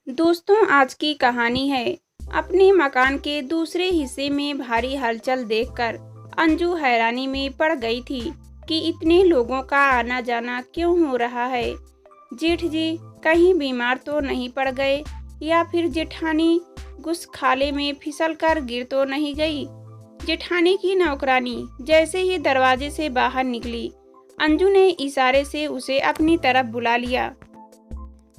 दोस्तों, आज की कहानी है अपने मकान के दूसरे हिस्से में भारी हलचल देखकर अंजू हैरानी में पड़ गई थी कि इतने लोगों का आना जाना क्यों हो रहा है। जेठ जी कहीं बीमार तो नहीं पड़ गए या फिर जेठानी घुसखाले में फिसल कर गिर तो नहीं गई। जेठानी की नौकरानी जैसे ही दरवाजे से बाहर निकली, अंजू ने इशारे से उसे अपनी तरफ बुला लिया।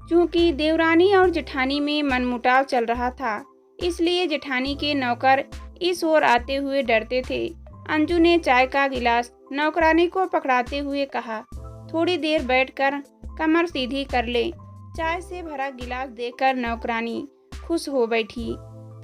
चूंकि देवरानी और जेठानी में मनमुटाव चल रहा था, इसलिए जेठानी के नौकर इस ओर आते हुए डरते थे। अंजू ने चाय का गिलास नौकरानी को पकड़ाते हुए कहा, थोड़ी देर बैठकर कमर सीधी कर ले। चाय से भरा गिलास देकर नौकरानी खुश हो बैठी।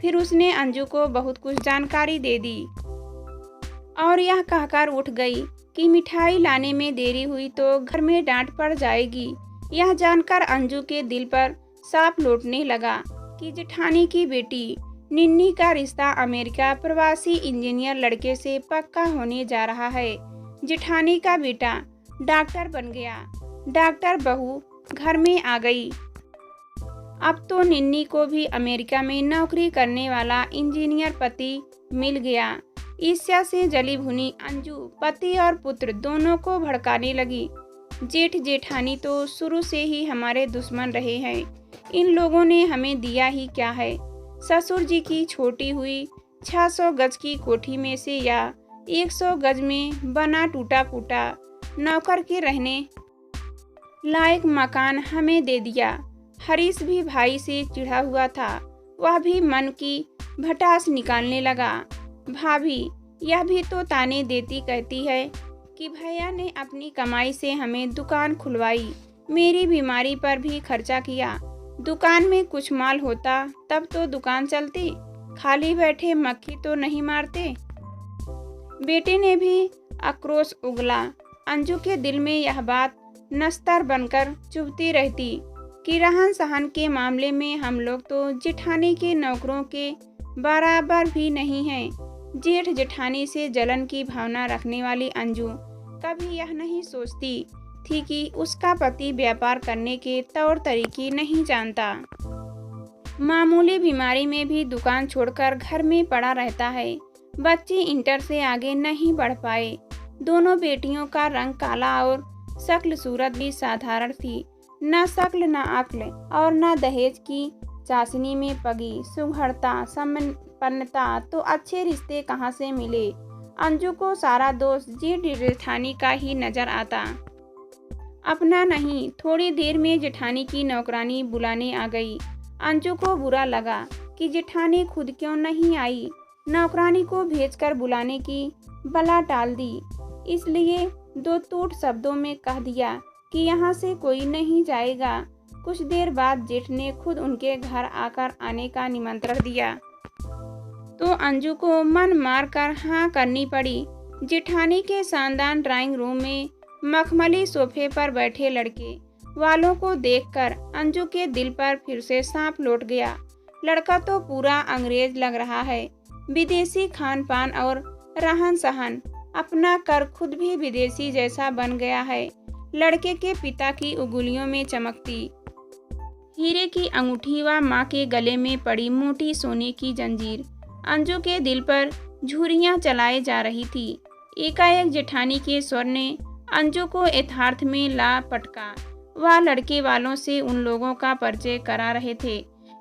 फिर उसने अंजू को बहुत कुछ जानकारी दे दी और यह कहकर उठ गई कि मिठाई लाने में देरी हुई तो घर में डांट पड़ जाएगी। यह जानकर अंजू के दिल पर सांप लौटने लगा कि जेठानी की बेटी निन्नी का रिश्ता अमेरिका प्रवासी इंजीनियर लड़के से पक्का होने जा रहा है। जेठानी का बेटा डॉक्टर बन गया। डॉक्टर बहू घर में आ गई। अब तो निन्नी को भी अमेरिका में नौकरी करने वाला इंजीनियर पति मिल गया। ईर्ष्या से जली भुनी अंजू पति और पुत्र दोनों को भड़काने लगी। जेठ जेठानी तो शुरू से ही हमारे दुश्मन रहे हैं। इन लोगों ने हमें दिया ही क्या है। ससुर जी की छोटी हुई 600 गज की कोठी में से या 100 गज में बना टूटा फूटा नौकर के रहने लायक मकान हमें दे दिया। हरीश भी भाई से चिढ़ा हुआ था। वह भी मन की भटास निकालने लगा। भाभी यह भी तो ताने देती कहती है कि भैया ने अपनी कमाई से हमें दुकान खुलवाई, मेरी बीमारी पर भी खर्चा किया। दुकान में कुछ माल होता तब तो दुकान चलती, खाली बैठे मक्खी तो नहीं मारते। बेटे ने भी आक्रोश उगला। अंजू के दिल में यह बात नस्तर बनकर चुभती रहती कि रहन सहन के मामले में हम लोग तो जेठानी के नौकरों के बराबर भी नहीं हैं। जेठ जेठानी से जलन की भावना रखने वाली अंजू कभी यह नहीं सोचती थी कि उसका पति व्यापार करने के तौर तरीके नहीं जानता। मामूली बीमारी में भी दुकान छोड़कर घर में पड़ा रहता है। बच्चे इंटर से आगे नहीं बढ़ पाए। दोनों बेटियों का रंग काला और शक्ल सूरत भी साधारण थी। न शक्ल न अक्ल और न दहेज की चाशनी में पगी सुघड़ता संपन्नता तो अच्छे रिश्ते कहाँ से मिले। अंजू को सारा दोष जेठ जेठानी का ही नजर आता, अपना नहीं। थोड़ी देर में जेठानी की नौकरानी बुलाने आ गई। अंजू को बुरा लगा कि जेठानी खुद क्यों नहीं आई। नौकरानी को भेजकर बुलाने की बला टाल दी, इसलिए दो टूट शब्दों में कह दिया कि यहाँ से कोई नहीं जाएगा। कुछ देर बाद जेठ ने खुद उनके घर आकर आने का निमंत्रण दिया तो अंजू को मन मार कर हाँ करनी पड़ी। जेठानी के शानदार ड्राइंग रूम में मखमली सोफे पर बैठे लड़के वालों को देखकर अंजू के दिल पर फिर से सांप लौट गया। लड़का तो पूरा अंग्रेज लग रहा है। विदेशी खान पान और रहन सहन अपना कर खुद भी विदेशी जैसा बन गया है। लड़के के पिता की उंगलियों में चमकती हीरे की अंगूठी व माँ के गले में पड़ी मोटी सोने की जंजीर अंजू के दिल पर झुर्रियाँ चलाए जा रही थी। एकाएक जेठानी के स्वर ने अंजू को यथार्थ में ला पटका। वह लड़के वालों से उन लोगों का परिचय करा रहे थे।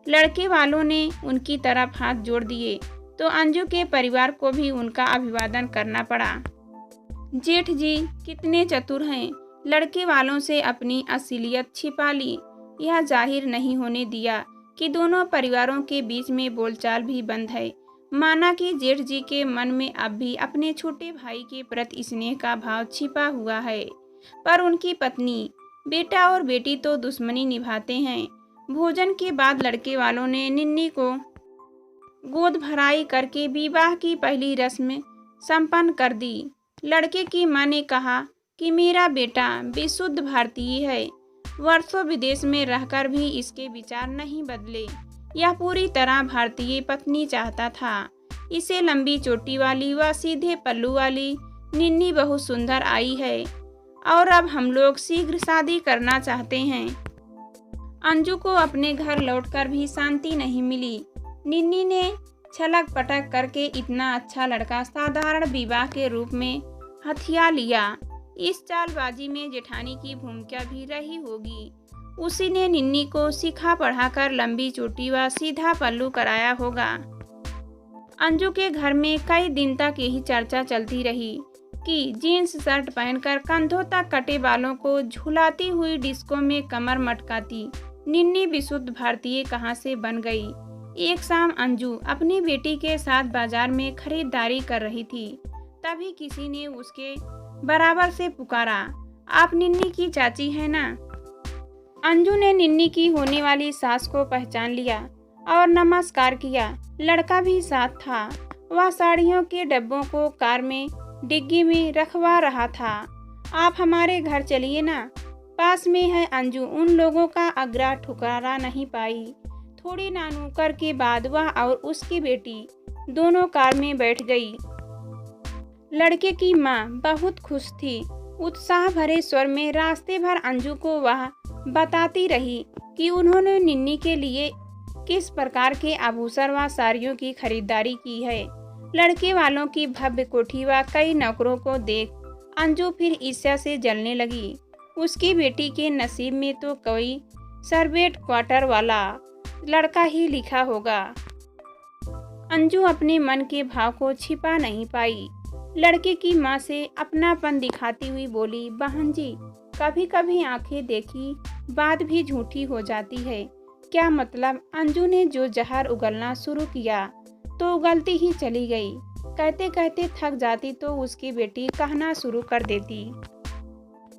लड़के वालों ने उनकी तरफ हाथ जोड़ दिए तो अंजू के परिवार को भी उनका अभिवादन करना पड़ा। जेठ जी कितने चतुर हैं। लड़के वालों से अपनी असलियत छिपा ली। यह जाहिर नहीं होने दिया कि दोनों परिवारों के बीच में बोलचाल भी बंद है। माना कि जेठ जी के मन में अब भी अपने छोटे भाई के प्रति स्नेह का भाव छिपा हुआ है, पर उनकी पत्नी बेटा और बेटी तो दुश्मनी निभाते हैं। भोजन के बाद लड़के वालों ने निन्नी को गोद भराई करके विवाह की पहली रस्म संपन्न कर दी। लड़के की मां ने कहा कि मेरा बेटा विशुद्ध भारतीय है। वर्षों विदेश में रहकर भी इसके विचार नहीं बदले। यह पूरी तरह भारतीय पत्नी चाहता था। इसे लंबी चोटी वाली व सीधे पल्लू वाली निन्नी बहुत सुंदर आई है और अब हम लोग शीघ्र शादी करना चाहते हैं। अंजू को अपने घर लौटकर भी शांति नहीं मिली। निन्नी ने छलक पटक करके इतना अच्छा लड़का साधारण विवाह के रूप में हथिया लिया। इस चालबाजी में जेठानी की भूमिका भी रही होगी। उसी ने निन्नी को सिखा पढ़ाकर लंबी चोटी व सीधा पल्लू कराया होगा। अंजू के घर में कई दिन तक यही चर्चा चलती रही कि जीन्स शर्ट पहनकर कंधों तक कटे बालों को झुलाती हुई डिस्को में कमर मटकाती निन्नी विशुद्ध भारतीय कहाँ से बन गई। एक शाम अंजू अपनी बेटी के साथ बाजार में खरीदारी कर रही थी। तभी किसी ने उसके बराबर से पुकारा, आप निन्नी की चाची है ना? अंजू ने निन्नी की होने वाली सास को पहचान लिया और नमस्कार किया। लड़का भी साथ था। वह साड़ियों के डब्बों को कार में डिग्गी में रखवा रहा था। आप हमारे घर चलिए ना, पास में है। अंजू उन लोगों का आग्रह ठुकरा नहीं पाई। थोड़ी नानुकर के बाद वह और उसकी बेटी दोनों कार में बैठ गई। लड़के की माँ बहुत खुश थी। उत्साह भरे स्वर में रास्ते भर अंजू को वह बताती रही कि उन्होंने निन्नी के लिए किस प्रकार के आभूषण व साड़ियों की खरीदारी की है। लड़के वालों की भव्य कोठी व कई नौकरों को देख अंजू फिर ईर्ष्या से जलने लगी। उसकी बेटी के नसीब में तो कोई सर्वेंट क्वार्टर वाला लड़का ही लिखा होगा। अंजू अपने मन के भाव को छिपा नहीं पाई। लड़के की माँ से अपनापन दिखाती हुई बोली, बहन जी, कभी कभी आंखें देखी बात भी झूठी हो जाती है। क्या मतलब? अंजू ने जो जहर उगलना शुरू किया तो उगलती ही चली गई। कहते कहते थक जाती तो उसकी बेटी कहना शुरू कर देती।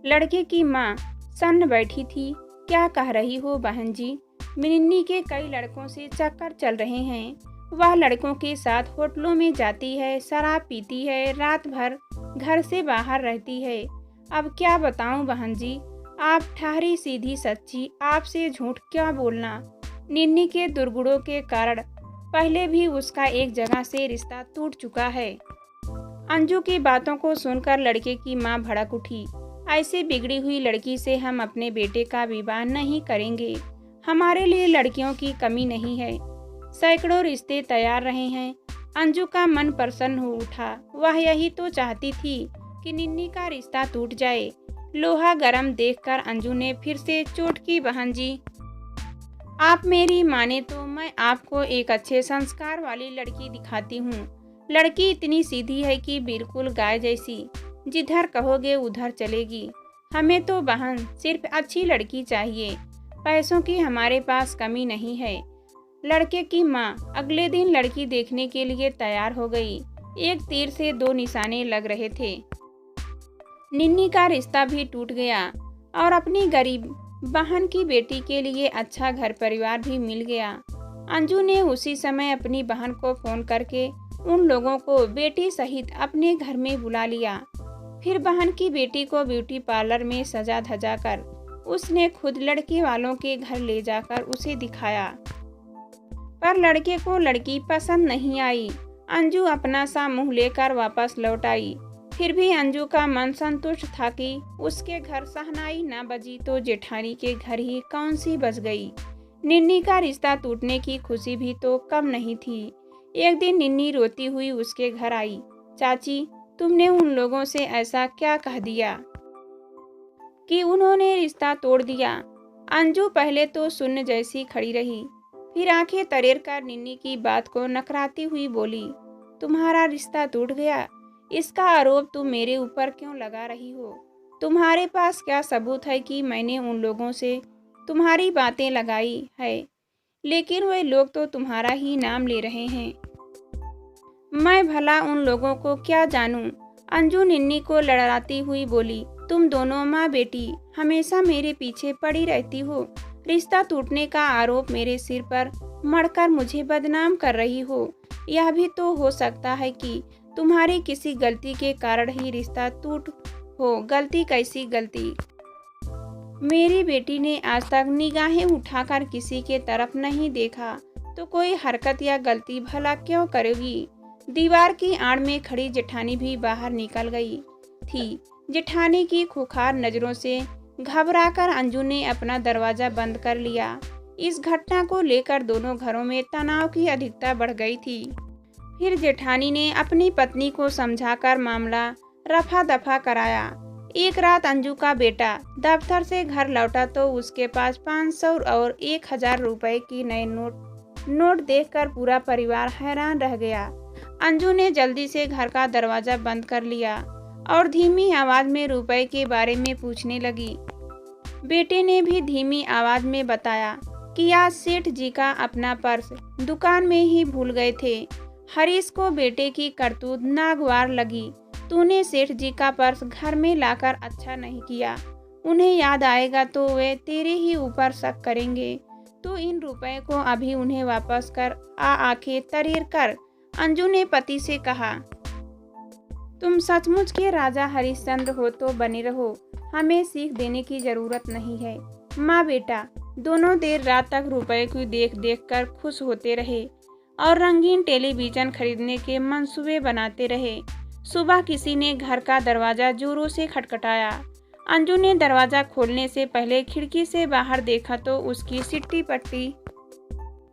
लड़के की माँ सन्न बैठी थी। क्या कह रही हो बहन जी? निन्नी के कई लड़कों से चक्कर चल रहे हैं। वह लड़कों के साथ होटलों में जाती है, शराब पीती है, रात भर घर से बाहर रहती है। अब क्या बताऊं बहन जी, आप ठहरी सीधी सच्ची, आपसे झूठ क्या बोलना। निन्नी के दुर्गुणों के कारण पहले भी उसका एक जगह से रिश्ता टूट चुका है। अंजू की बातों को सुनकर लड़के की माँ भड़क उठी। ऐसे बिगड़ी हुई लड़की से हम अपने बेटे का विवाह नहीं करेंगे। हमारे लिए लड़कियों की कमी नहीं है। सैकड़ों रिश्ते तैयार रहे हैं। अंजू का मन प्रसन्न हो उठा। वह यही तो चाहती थी कि निन्नी का रिश्ता टूट जाए। लोहा गर्म देखकर अंजू ने फिर से चोट की, बहन जी, आप मेरी माने तो मैं आपको एक अच्छे संस्कार वाली लड़की दिखाती हूँ। लड़की इतनी सीधी है कि बिल्कुल गाय जैसी, जिधर कहोगे उधर चलेगी। हमें तो बहन सिर्फ अच्छी लड़की चाहिए। पैसों की हमारे पास कमी नहीं है। लड़के की माँ अगले दिन लड़की देखने के लिए तैयार हो गई। एक तीर से दो निशाने लग रहे थे। निन्नी का रिश्ता भी टूट गया और अपनी गरीब बहन की बेटी के लिए अच्छा घर परिवार भी मिल गया। अंजू ने उसी समय अपनी बहन को फोन करके उन लोगों को बेटी सहित अपने घर में बुला लिया। फिर बहन की बेटी को ब्यूटी पार्लर में सजा धजा कर उसने खुद लड़के वालों के घर ले जाकर उसे दिखाया। पर लड़के को लड़की पसंद नहीं आई। अंजू अपना सा मुंह लेकर वापस लौट आई। फिर भी अंजू का मन संतुष्ट था कि उसके घर शहनाई न बजी तो जेठानी के घर ही कौन सी बज गई। निन्नी का रिश्ता टूटने की खुशी भी तो कम नहीं थी। एक दिन निन्नी रोती हुई उसके घर आई। चाची, तुमने उन लोगों से ऐसा क्या कह दिया कि उन्होंने रिश्ता तोड़ दिया? अंजू पहले तो शून्य जैसी खड़ी रही, फिर आंखें तरेर कर निन्नी की बात को नकराती हुई बोली, तुम्हारा रिश्ता टूट गया? इसका आरोप तुम मेरे ऊपर क्यों लगा रही हो? तुम्हारे पास क्या सबूत है कि मैंने उन लोगों से तुम्हारी बातें लगाई है? लेकिन वे लोग तो तुम्हारा ही नाम ले रहे हैं। मैं भला उन लोगों को क्या जानूं? अंजू निन्नी को लड़ाती हुई बोली, तुम दोनों माँ बेटी हमेशा मेरे पीछे पड़ी रहती हो। रिश्ता टूटने का आरोप मेरे सिर पर मढ़कर मुझे बदनाम कर रही हो। यह भी तो हो सकता है कि तुम्हारी किसी गलती के कारण ही रिश्ता टूट हो। गलती कैसी गलती? मेरी बेटी ने आज तक निगाहें उठाकर किसी के तरफ नहीं देखा, तो कोई हरकत या गलती भला क्यों करेगी? दीवार की आड़ में खड़ी जेठानी भी बाहर निकल गई थी। जेठानी की खुखार नजरों से घबराकर अंजू ने अपना दरवाजा बंद कर लिया। इस घटना को लेकर दोनों घरों में तनाव की अधिकता बढ़ गई थी। फिर जेठानी ने अपनी पत्नी को समझाकर मामला रफा दफा कराया। एक रात अंजू का बेटा दफ्तर से घर लौटा तो उसके पास 500 और 1000 रुपए की नए नोट देखकर पूरा परिवार हैरान रह गया। अंजू ने जल्दी से घर का दरवाजा बंद कर लिया और धीमी आवाज में रुपए के बारे में पूछने लगी। बेटे ने भी धीमी आवाज में बताया कि आज सेठ जी का अपना पर्स दुकान में ही भूल गए थे। हरीश को बेटे की करतूत नागवार लगी। तूने सेठ जी का पर्स घर में लाकर अच्छा नहीं किया। उन्हें याद आएगा तो वे तेरे ही ऊपर शक करेंगे। तो इन रुपए को अभी उन्हें वापस कर आंखें तरीर कर। अंजू ने पति से कहा, तुम सचमुच के राजा हरिश्चंद्र हो तो बने रहो, हमें सीख देने की जरूरत नहीं है। माँ बेटा दोनों देर रात तक रुपए को देख देख कर खुश होते रहे और रंगीन टेलीविजन खरीदने के मंसूबे बनाते रहे। सुबह किसी ने घर का दरवाजा जोरों से खटखटाया। अंजू ने दरवाजा खोलने से पहले खिड़की से बाहर देखा तो उसकी सिट्टी पट्टी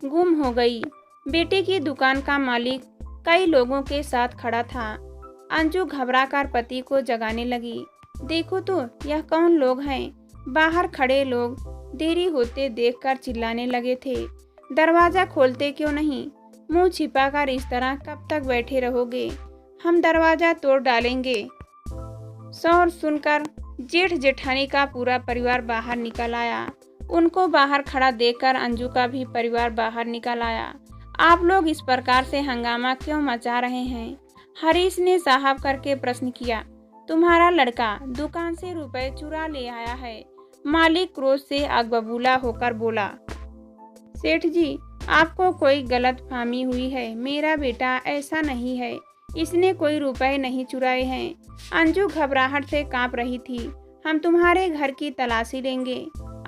गुम हो गई। बेटे की दुकान का मालिक कई लोगों के साथ खड़ा था। अंजू घबराकर पति को जगाने लगी। देखो तो यह कौन लोग हैं? बाहर खड़े लोग देरी होते देखकर चिल्लाने लगे थे। दरवाजा खोलते क्यों नहीं? मुंह छिपाकर इस तरह कब तक बैठे रहोगे? हम दरवाजा तोड़ डालेंगे। शोर सुनकर जेठ जेठानी का पूरा परिवार बाहर निकल आया। उनको बाहर खड़ा देखकर अंजू का भी परिवार बाहर निकल आया। आप लोग इस प्रकार से हंगामा क्यों मचा रहे हैं? हरीश ने साहब करके प्रश्न किया। तुम्हारा लड़का दुकान से रुपए चुरा ले आया है। मालिक क्रोध से आग बबूला होकर बोला। सेठ जी आपको कोई गलतफहमी हुई है। मेरा बेटा ऐसा नहीं है। इसने कोई रुपए नहीं चुराए हैं। अंजू घबराहट से कांप रही थी। हम तुम्हारे घर की तलाशी लेंगे।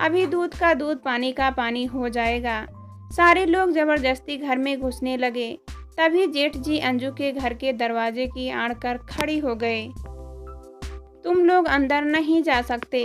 अभी दूध का दूध पानी का पानी हो जाएगा। सारे लोग जबरदस्ती घर में घुसने लगे। तभी जेठ जी अंजू के घर के दरवाजे की आड़ कर खड़ी हो गए। तुम लोग अंदर नहीं जा सकते।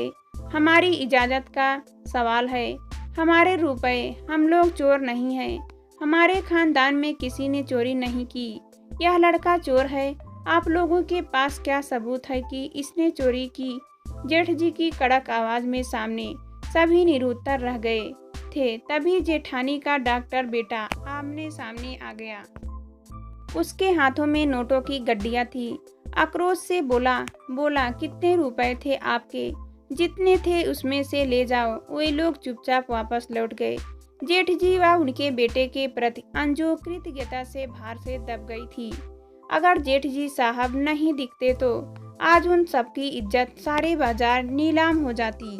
हमारी इजाज़त का सवाल है। हमारे रुपए, हम लोग चोर नहीं हैं। हमारे खानदान में किसी ने चोरी नहीं की। यह लड़का चोर है। आप लोगों के पास क्या सबूत है कि इसने चोरी की? जेठ जी की कड़क आवाज में सामने सभी निरुत्तर रह गए थे। तभी जेठानी का डॉक्टर बेटा आमने सामने आ गया। उसके हाथों में नोटों की गड्डियां थी। आक्रोश से बोला कितने रुपए थे आपके? जितने थे उसमें से ले जाओ। वे लोग चुपचाप वापस लौट गए। जेठ जी व उनके बेटे के प्रति अंजू कृतज्ञता से भार से दब गई थी। अगर जेठ जी साहब नहीं दिखते तो आज उन सबकी इज्जत सारे बाजार नीलाम हो जाती।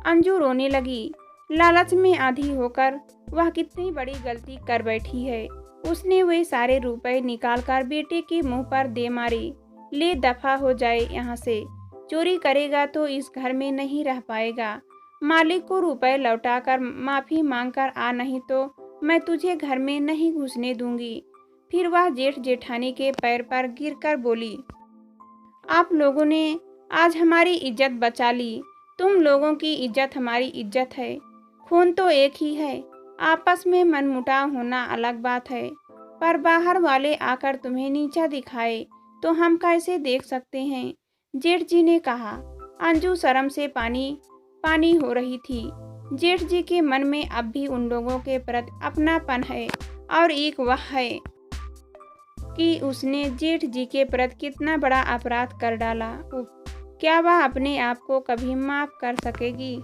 अंजू रोने लगी। लालच में आधी होकर वह कितनी बड़ी गलती कर बैठी है। उसने वे सारे रुपए निकालकर बेटे के मुंह पर दे मारे। ले दफा हो जाए यहाँ से। चोरी करेगा तो इस घर में नहीं रह पाएगा। मालिक को रुपए लौटाकर माफी मांगकर आ, नहीं तो मैं तुझे घर में नहीं घुसने दूंगी। फिर वह जेठ जेठानी के पैर पर गिरकर बोली, आप लोगों ने आज हमारी इज्जत बचा ली। तुम लोगों की इज्जत हमारी इज्जत है। खून तो एक ही है। आपस में मनमुटाव होना अलग बात है। पर बाहर वाले आकर तुम्हें नीचा दिखाए तो हम कैसे देख सकते हैं? जेठ जी ने कहा। अंजू शर्म से पानी हो रही थी। जेठ जी के मन में अब भी उन लोगों के प्रति अपनापन है और एक वह है कि उसने जेठ जी के प्रति कितना बड़ा अपराध कर डाला। क्या वह अपने आप को कभी माफ कर सकेगी?